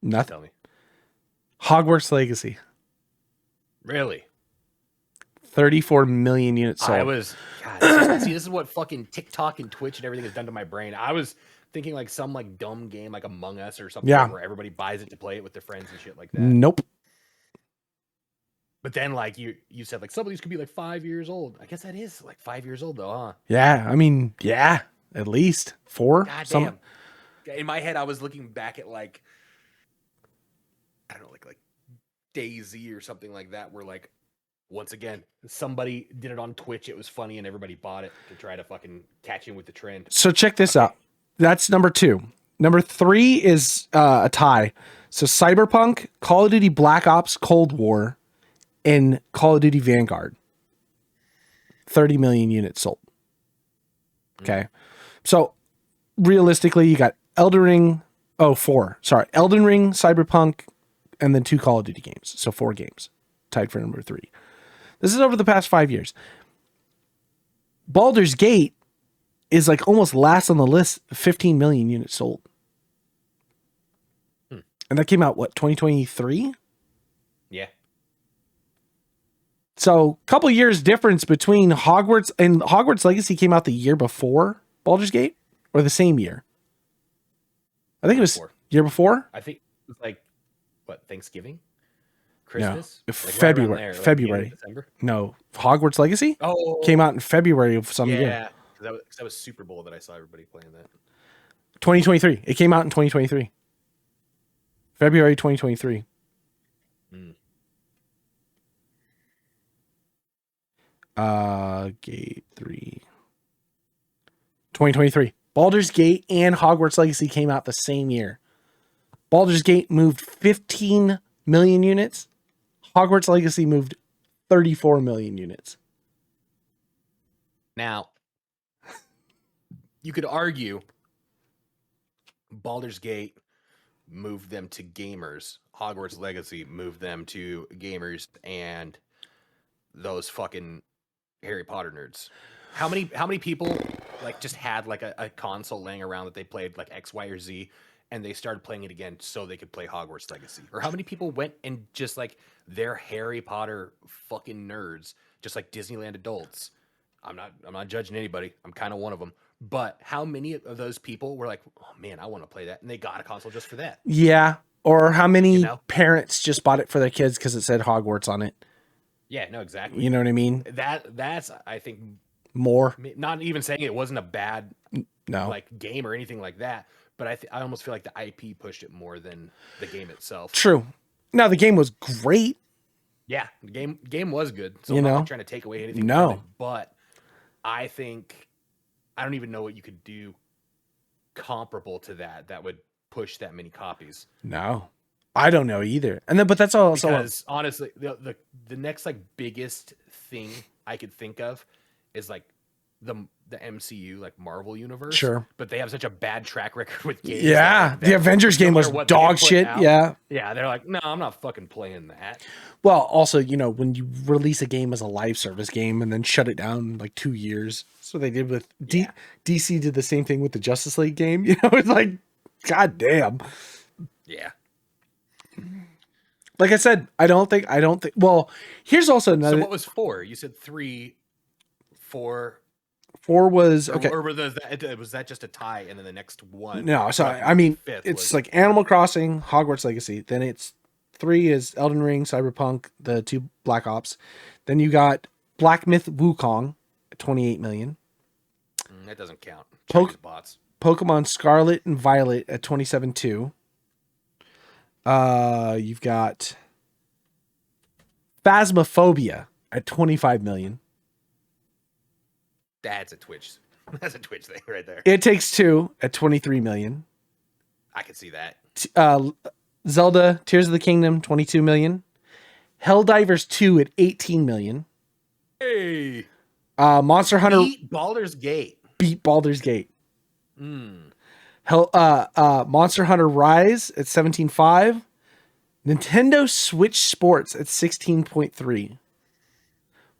Nothing. Tell me. Hogwarts Legacy. Really? 34 million units sold. See, this is what fucking TikTok and Twitch and everything has done to my brain. I was thinking like some like dumb game like Among Us or something where everybody buys it to play it with their friends and shit like that. Nope. But then like you said like some of these could be like 5 years old. I guess that is like 5 years old though, huh? Yeah, I mean, yeah, at least 4. God damn. In my head I was looking back at like I don't know, like DayZ or something like that, where like once again somebody did it on Twitch, it was funny and everybody bought it to try to fucking catch in with the trend. So check this out. That's number 2. Number 3 is a tie. So Cyberpunk, Call of Duty Black Ops Cold War, and Call of Duty Vanguard. 30 million units sold. Okay. So realistically, you got Elden Ring. Oh, 4. Sorry. Elden Ring, Cyberpunk, and then 2 Call of Duty games. So 4 games tied for number 3. This is over the past 5 years. Baldur's Gate is like almost last on the list, 15 million units sold. And that came out, what, 2023? Yeah. So a couple years difference between Hogwarts and Hogwarts Legacy came out the year before Baldur's Gate or the same year. I think it was year before. I think it was like what, Thanksgiving, Christmas, no, like February. Right there, February. like December. No, Hogwarts Legacy. Came out in February of some year. Yeah, that was Super Bowl that I saw everybody playing that. 2023. It came out in 2023. February 2023. Gate 3. 2023. Baldur's Gate and Hogwarts Legacy came out the same year. Baldur's Gate moved 15 million units. Hogwarts Legacy moved 34 million units. Now, you could argue Baldur's Gate moved them to gamers. Hogwarts Legacy moved them to gamers and those fucking Harry Potter nerds. How many people like just had like a console laying around that they played like X, Y, or Z, and they started playing it again so they could play Hogwarts Legacy? Or how many people went and just like they're Harry Potter fucking nerds, just like Disneyland adults? I'm not judging anybody. I'm kind of one of them. But how many of those people were like, oh man, I want to play that, and they got a console just for that? Yeah. Or how many parents just bought it for their kids because it said Hogwarts on it? Yeah, no, exactly. You know what I mean? That's I think more. Not even saying it wasn't a bad like game or anything like that, but I almost feel like the IP pushed it more than the game itself. True. Now the game was great. Yeah, the game was good. So I'm not trying to take away anything from it, but I think I don't even know what you could do comparable to that would push that many copies. No. I don't know either. And then but that's all because honestly the next like biggest thing I could think of is like the MCU, like Marvel universe. Sure. But they have such a bad track record with games. Yeah. The Avengers game was dog shit. Yeah. Yeah. They're like, no, I'm not fucking playing that. Well, also, when you release a game as a live service game and then shut it down like 2 years. That's what they did with DC did the same thing with the Justice League game. It's like, God damn. Yeah. Like I said, I don't think, well, here's also another. So what was 4? You said 3, 4. 4 was, okay. Or was that just a tie and then the next one? No, so I mean, it's like Animal Crossing, Hogwarts Legacy. Then it's 3 is Elden Ring, Cyberpunk, the 2 Black Ops. Then you got Black Myth Wukong at 28 million. That doesn't count. Bots. Pokemon Scarlet and Violet at 27.2. You've got Phasmophobia at 25 million. That's a Twitch thing right there. It Takes Two at 23 million. I can see that. Zelda Tears of the Kingdom 22 million. Helldivers 2 at 18 million. Hey. Monster Hunter beat Baldur's Gate. Monster Hunter Rise at 17.5. Nintendo Switch Sports at 16.3.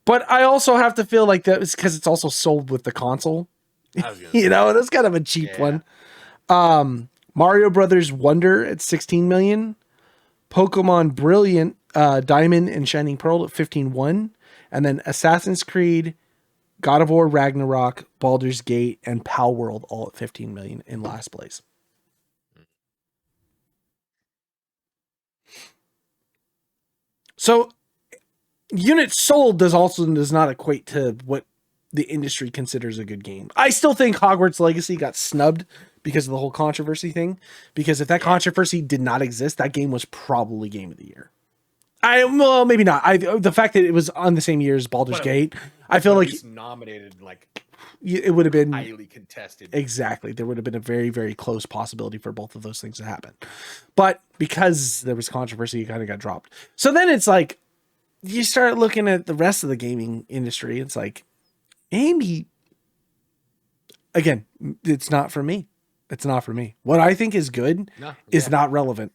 But I also have to feel like that is because it's also sold with the console. That's kind of a cheap one. Mario Brothers Wonder at 16 million. Pokemon Brilliant Diamond and Shining Pearl at 15.1. And then Assassin's Creed, God of War Ragnarok, Baldur's Gate, and Pal World all at 15 million in last place. So units sold does not equate to what the industry considers a good game. I still think Hogwarts Legacy got snubbed because of the whole controversy thing. Because if that controversy did not exist, that game was probably Game of the Year. Maybe not. The fact that it was on the same year as Baldur's Gate, I feel like nominated like it would have been highly contested. Exactly. There would have been a very, very close possibility for both of those things to happen. But because there was controversy, it kind of got dropped. So then it's like, you start looking at the rest of the gaming industry. It's like, Amy, again, it's not for me. It's not for me. What I think is good is not relevant.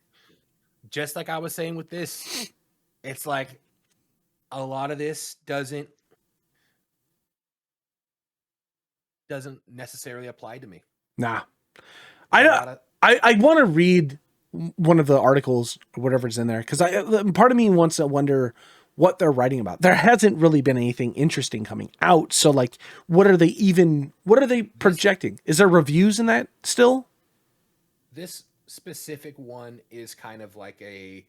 Just like I was saying with this, it's like a lot of this doesn't necessarily apply to me. Nah. I want to read one of the articles or whatever's in there, because part of me wants to wonder what they're writing about. There hasn't really been anything interesting coming out. So like, what are they projecting? Is there reviews in that still? This specific one is kind of like a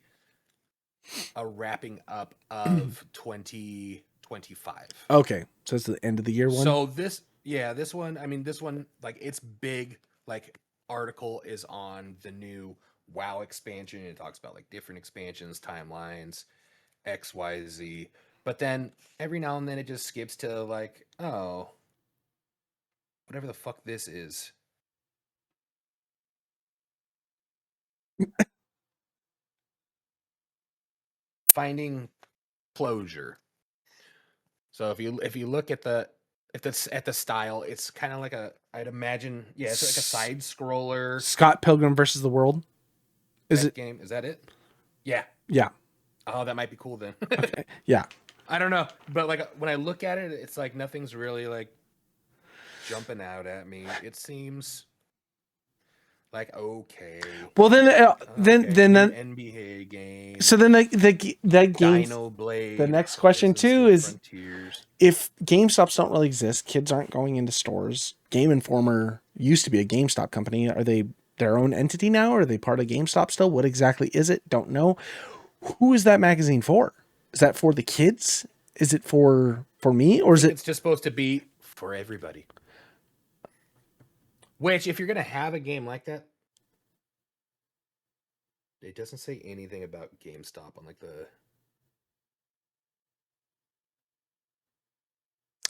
wrapping up of 2025. Okay. So it's the end of the year one. So this one, like, it's big, like, article is on the new WoW expansion. It talks about like different expansions, timelines, XYZ. But then every now and then it just skips to like, oh, whatever the fuck this is. Finding closure. So if you look at the style, it's kind of like I'd imagine, it's like a side scroller. Scott Pilgrim versus the World. Is that it? Yeah. Yeah. Oh, that might be cool then. Okay. Yeah. I don't know, but like when I look at it, it's like nothing's really like jumping out at me. It seems like okay. Well, then NBA game. So then that game. Dino Blade. The next question too is Frontiers. If GameStops don't really exist, kids aren't going into stores. Game Informer used to be a GameStop company. Are they their own entity now? Are they part of GameStop still? What exactly is it? Don't know. Who is that magazine for? Is that for the kids? Is it for me? Or is it? It's just supposed to be for everybody. Which, if you're going to have a game like that, it doesn't say anything about GameStop on like the...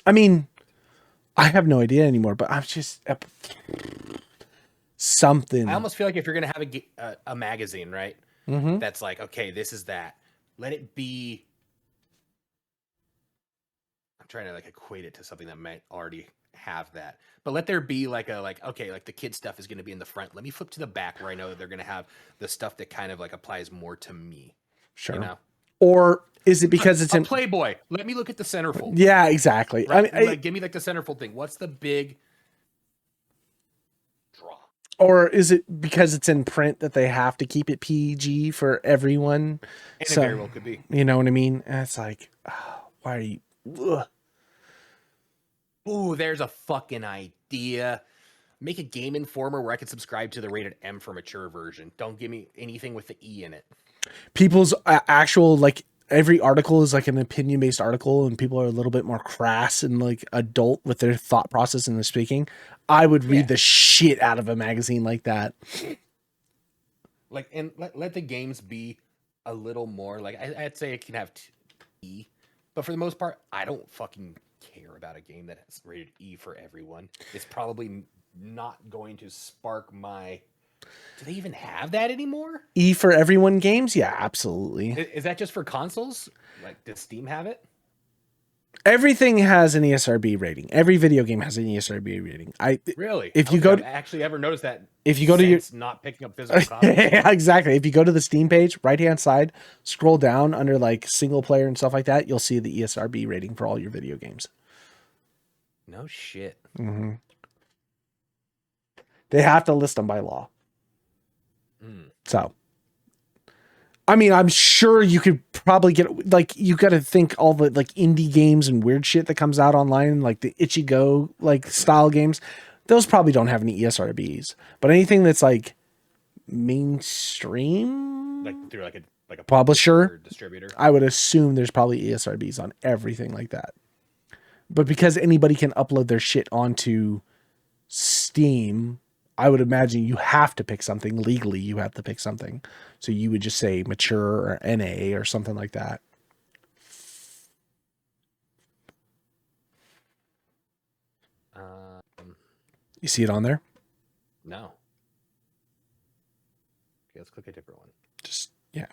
I mean, I have no idea anymore, but I'm just... something. I almost feel like if you're going to have a magazine, right? Mm-hmm. That's like, okay, this is that. Let it be... I'm trying to like equate it to something that might already have that, but let there be like okay, like the kid stuff is going to be in the front. Let me flip to the back where I know that they're going to have the stuff that kind of like applies more to me. Sure. You know? Or is it because it's in Playboy? Let me look at the centerfold. Yeah, exactly. Right? I mean, give me like the centerfold thing. What's the big draw? Or is it because it's in print that they have to keep it PG for everyone? And it very well could be. You know what I mean? And it's like, why are you... Ugh. Ooh, there's a fucking idea. Make a Game Informer where I can subscribe to the rated M for mature version. Don't give me anything with the E in it. People's actual, like, every article is like an opinion-based article, and people are a little bit more crass and like adult with their thought process and their speaking. I would read the shit out of a magazine like that. Like, and let the games be a little more like, I'd say it can have E, but for the most part, I don't fucking care about a game that has rated E for everyone. It's probably not going to spark my... Do they even have that anymore? E for everyone games? Yeah, absolutely. Is that just for consoles? Like, does Steam have it? Everything has an ESRB rating. Every video game has an ESRB rating. Really? If you go, I've actually ever noticed that. If you go to your not picking up physical copies. Yeah, exactly. If you go to the Steam page, right hand side, scroll down under like single player and stuff like that, you'll see the ESRB rating for all your video games. No shit. Mm-hmm. They have to list them by law. So, I mean, I'm sure you could probably get, like, you got to think all the like indie games and weird shit that comes out online, like the Ichigo like style games. Those probably don't have any ESRBs, but anything that's like mainstream, like through like a publisher, distributor, I would assume there's probably ESRBs on everything like that. But because anybody can upload their shit onto Steam, I would imagine you have to pick something legally. You have to pick something. So you would just say mature or NA or something like that. You see it on there? No. Okay, let's click a different one. Just, yeah.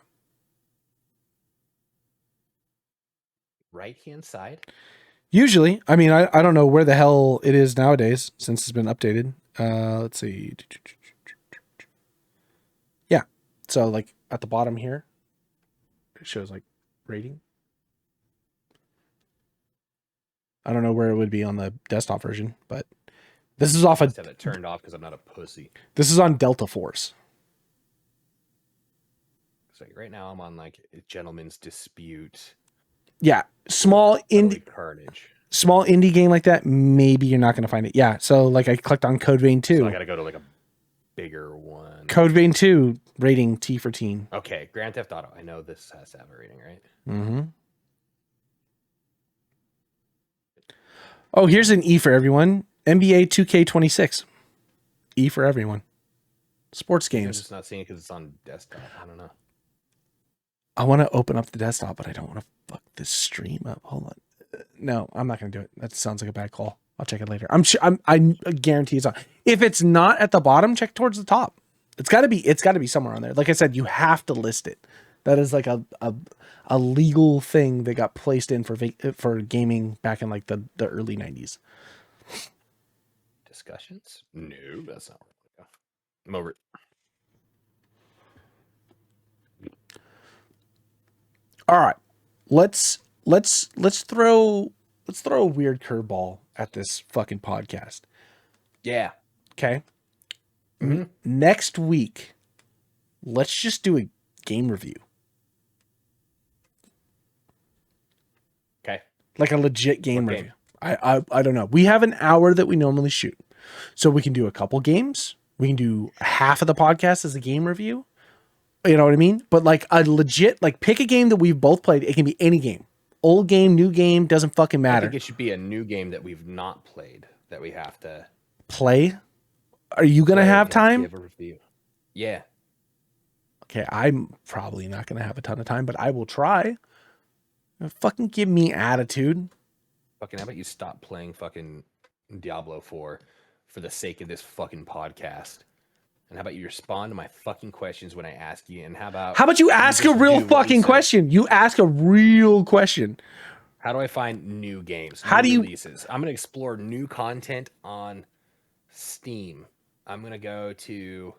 Right-hand side. Usually, I mean, I don't know where the hell it is nowadays since it's been updated. Let's see. Yeah. So like at the bottom here, it shows like rating. I don't know where it would be on the desktop version, but this is off I just have it turned off because I'm not a pussy. This is on Delta Force. So right now I'm on like a Gentleman's Dispute. Yeah, small indie game like that. Maybe you're not going to find it. Yeah, so like I clicked on Code Vein 2. So I got to go to like a bigger one. Code Vein 2 rating T for teen. Okay, Grand Theft Auto. I know this has to have a rating, right? Mm-hmm. Oh, here's an E for everyone. NBA 2K26. E for everyone. Sports games. I'm just not seeing it because it's on desktop. I don't know. I want to open up the desktop, but I don't want to fuck this stream up. Hold on. No, I'm not going to do it. That sounds like a bad call. I'll check it later. I guarantee it's on. If it's not at the bottom, check towards the top. It's got to be somewhere on there. Like I said, you have to list it. That is like a legal thing that got placed in for gaming back in like the early 90s. Discussions? No, that's not where I'm over it. All right, let's throw a weird curveball at this fucking podcast. Yeah. Okay. Mm-hmm. Next week, let's just do a game review. Okay. Like a legit game review. I don't know. We have an hour that we normally shoot, so we can do a couple games. We can do half of the podcast as a game review. You know what I mean? But like a legit, like pick a game that we've both played. It can be any game. Old game, new game, doesn't fucking matter. I think it should be a new game that we've not played that we have to play. Are you going to have time? Give a review. Yeah. Okay, I'm probably not going to have a ton of time, but I will try. Fucking give me attitude. Fucking how about you stop playing fucking Diablo 4 for the sake of this fucking podcast? And how about you respond to my fucking questions when I ask you? And how about you ask a real fucking question? You ask a real question. How do I find new games? How do you releases? I'm gonna explore new content on Steam. I'm gonna go to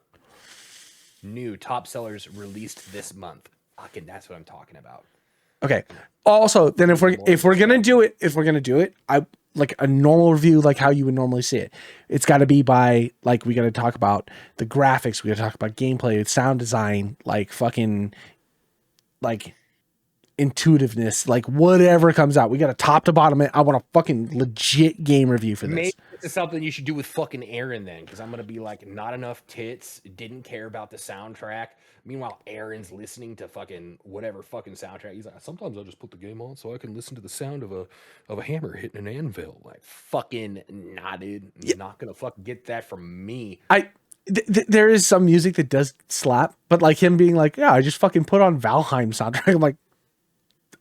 new top sellers released this month. Fucking, that's what I'm talking about. Okay. Also, then if we're gonna do it, I like a normal review, like how you would normally see it. It's got to be by like we got to talk about the graphics, we got to talk about gameplay, sound design, like fucking like intuitiveness, like whatever comes out. We got to top to bottom it. I want a fucking legit game review for this. Maybe this is something you should do with fucking Aaron then, because I'm gonna be like, not enough tits, didn't care about the soundtrack. Meanwhile, Aaron's listening to fucking whatever fucking soundtrack. He's like, sometimes I'll just put the game on so I can listen to the sound of a hammer hitting an anvil. Like, fucking nah, dude. You're not gonna fucking get that from me. There is some music that does slap, but like him being like, yeah, I just fucking put on Valheim soundtrack. I'm like,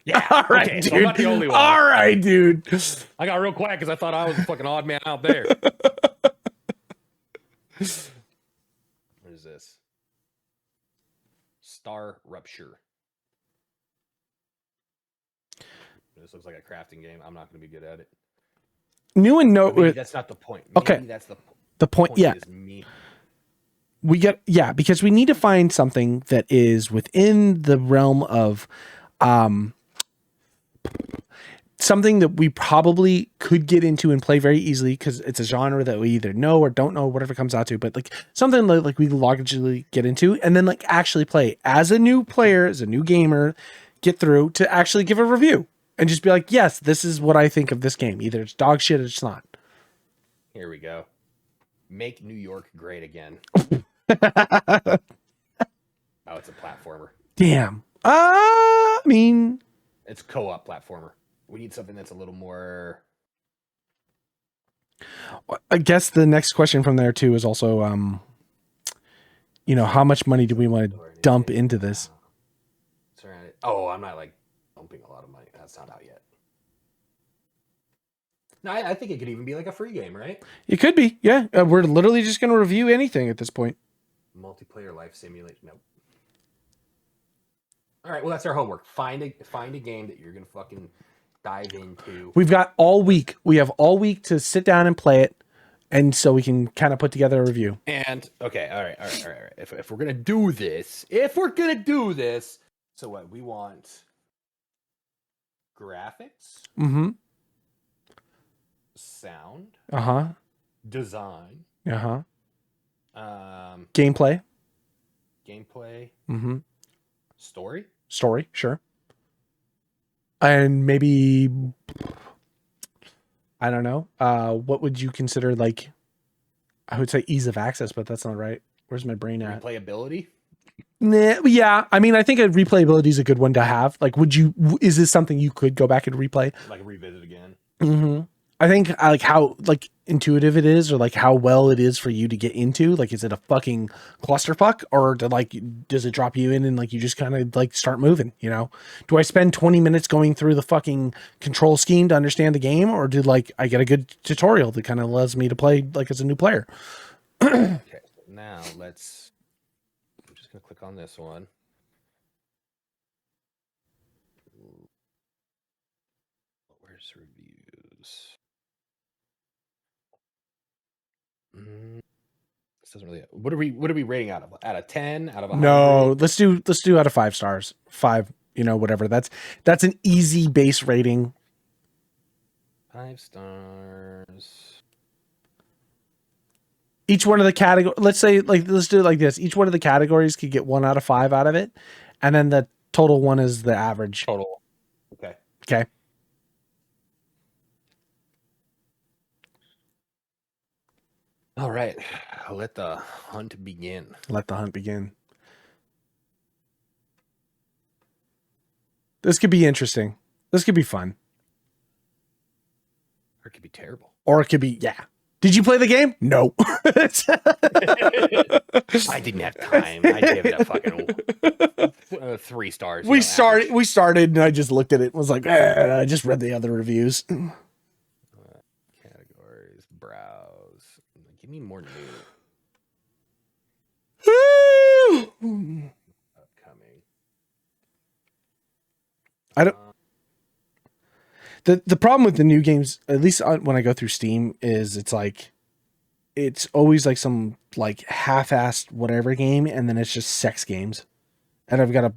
yeah, all right, okay, dude. So I'm not the only one. All right, dude. I got real quiet because I thought I was a fucking odd man out there. What is this? Star Rupture. This looks like a crafting game. I'm not going to be good at it. New and maybe that's not the point. Maybe okay, that's the point. Yeah, is me. Because we need to find something that is within the realm of, something that we probably could get into and play very easily because it's a genre that we either know or don't know, whatever it comes out to, but like something like we logically get into and then like actually play as a new player, as a new gamer, get through to actually give a review and just be like, yes, this is what I think of this game. Either it's dog shit or it's not. Here we go. Make New York great again. Oh, it's a platformer. Damn. I mean, it's co-op platformer. We need something that's a little more. I guess the next question from there too is also, how much money do we want to dump into this? Oh, I'm not like dumping a lot of money. That's not out yet. No, I think it could even be like a free game, right? It could be, yeah. We're literally just going to review anything at this point. Multiplayer life simulation. Nope. All right, well that's our homework. Find a game that you're gonna fucking dive into. We've got all week. We have all week to sit down and play it, and so we can kind of put together a review. And okay, all right. If we're gonna do this, so what we want graphics, Mm-hmm. sound, Uh-huh. design, Uh-huh. gameplay, Mm-hmm. story. Story, sure. And maybe, I don't know. What would you consider, like, I would say ease of access, but that's not right. Where's my brain at? Replayability. Nah, yeah, I mean, I think a replayability is a good one to have. Like, is this something you could go back and replay? Like revisit again. Mm-hmm. I think like how like intuitive it is, or like how well it is for you to get into. Like, is it a fucking clusterfuck, or does it drop you in and like you just kind of like start moving? You know, do I spend 20 minutes going through the fucking control scheme to understand the game, or do like I get a good tutorial that kind of allows me to play like as a new player? Okay, now I'm just gonna click on this one. Where's reviews? This doesn't really. What are we rating out of 10? Out of 100? No, let's do out of 5 stars. 5, whatever. That's an easy base rating. 5 stars. Each one of the category, let's do it like this. Each one of the categories could get 1 out of 5 out of it, and then the total one is the average. Total. Okay. Okay. All right. Let the hunt begin. Let the hunt begin. This could be interesting. This could be fun. Or it could be terrible. Or it could be, yeah. Did you play the game? No. I didn't have time. I gave it a fucking 3 stars. We started, and I just looked at it and was like, I just read the other reviews. Categories, browse. Give me more new. Upcoming. I don't. The problem with the new games, at least when I go through Steam, is it's always like some like half-assed whatever game, and then it's just sex games, and I've got to.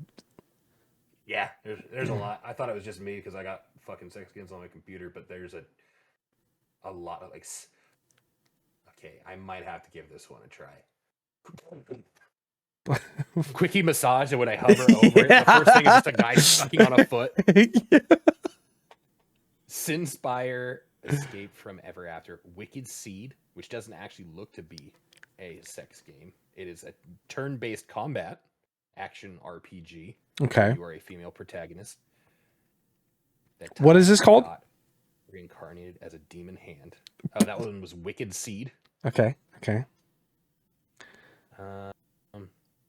Yeah, there's a lot. I thought it was just me because I got fucking sex games on my computer, but there's a lot of like. Okay, I might have to give this one a try. Quickie massage, and when I hover over it, the first thing is just a guy sucking on a foot. Yeah. Sinspire, Escape from Ever After, Wicked Seed, which doesn't actually look to be a sex game. It is a turn-based combat action RPG. Okay. You are a female protagonist. What is this called? Reincarnated as a demon hand. Oh, that one was Wicked Seed. Okay.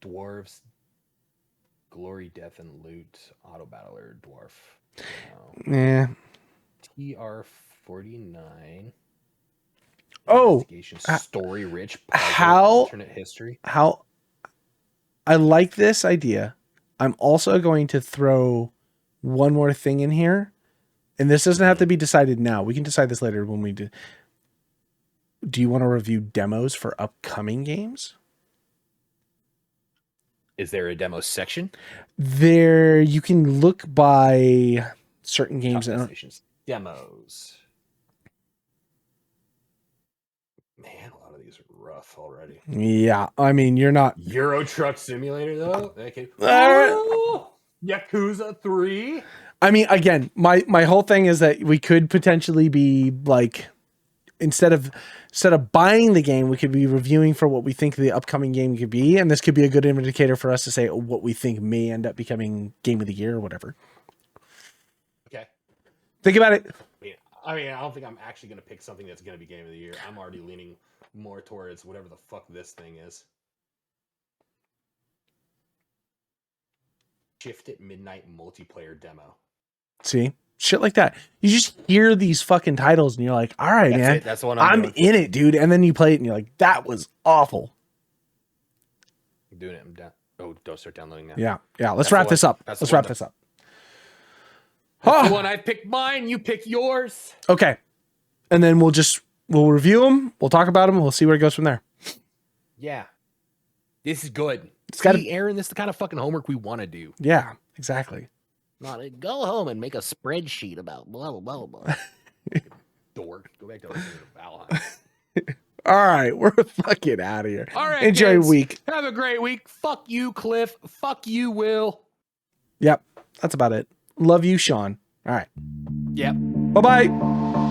Dwarves, Glory, Death, and Loot, Auto Battler, Dwarf. Yeah. TR49. Oh, story rich. Alternate history. How I like this idea. I'm also going to throw one more thing in here, and this doesn't have to be decided now. We can decide this later when we do. Do you want to review demos for upcoming games? Is there a demo section? There, you can look by certain games. Demos. Man, a lot of these are rough already. Yeah, I mean, you're not Euro Truck Simulator though. Okay. Yakuza 3. I mean, again, my whole thing is that we could potentially be like, instead of buying the game, we could be reviewing for what we think the upcoming game could be, and this could be a good indicator for us to say what we think may end up becoming game of the year or whatever. Okay. Think about it. I mean, I don't think I'm actually going to pick something that's going to be game of the year. I'm already leaning more towards whatever the fuck this thing is. Shift at Midnight multiplayer demo. See? shit like that. You just hear these fucking titles and you're like, all right, man, That's the one I'm doing. in it, dude. And then you play it and you're like, that was awful. I'm doing it. I'm down. Oh, don't start downloading now. Yeah. Let's wrap this up. Let's wrap this up. That's the one I picked mine. You pick yours. Okay. And then we'll review them. We'll talk about them. We'll see where it goes from there. Yeah. This is good. It's got Aaron, this is the kind of fucking homework we want to do. Yeah, exactly. Not go home and make a spreadsheet about blah, blah, blah, blah. Dork. Go back to listening to Valheim. All right. We're fucking out of here. All right. Enjoy your kids. week. Have a great week. Fuck you, Cliff. Fuck you, Will. Yep. That's about it. Love you, Sean. All right. Yep. Bye-bye.